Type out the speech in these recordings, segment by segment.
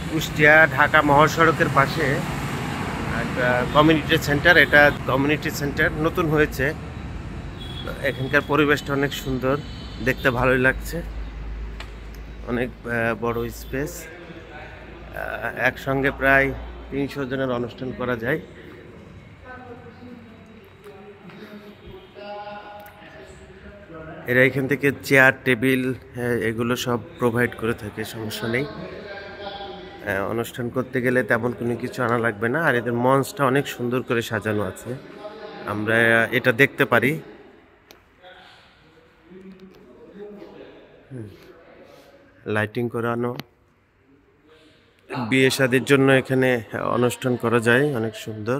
কুষ্টিয়া ঢাকা মহাসড়কের পাশে একটা কমিউনিটি সেন্টার। এটা কমিউনিটি সেন্টার নতুন হয়েছে। এখানকার পরিবেশটা অনেক সুন্দর, দেখতে ভালোই লাগছে। অনেক বড় স্পেস, একসঙ্গে প্রায় 300 জনের অনুষ্ঠান করা যায়। এরা এখান থেকে চেয়ার টেবিল এগুলো সব প্রোভাইড করে থাকে, সমস্যা নেই। অনুষ্ঠান করতে গেলে তেমন কোনো কিছু আনা লাগবে না। আর এদের মঞ্চটা অনেক সুন্দর করে সাজানো আছে, আমরা এটা দেখতে পারি। লাইটিং করানো, বিয়ে শাদীর জন্য এখানে অনুষ্ঠান করা যায়, অনেক সুন্দর।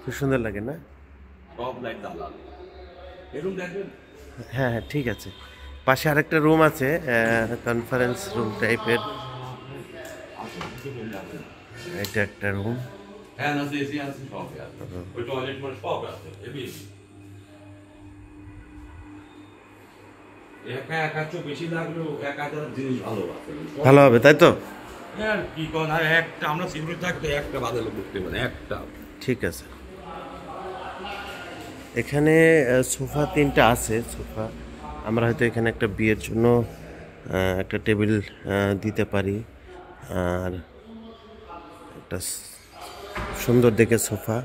খুব সুন্দর লাগে না? হ্যাঁ হ্যাঁ, ঠিক আছে। পাশে আরেকটা রুম আছে, কনফারেন্স রুম টাইপের। এটা একটা রুম। ভালো হবে, তাই তো? ঠিক আছে। এখানে সোফা 3টা আছে। সোফা আমরা হয়তো এখানে একটা বিয়ের জন্য একটা টেবিল দিতে পারি। আর একটা সুন্দর দেখে সোফা।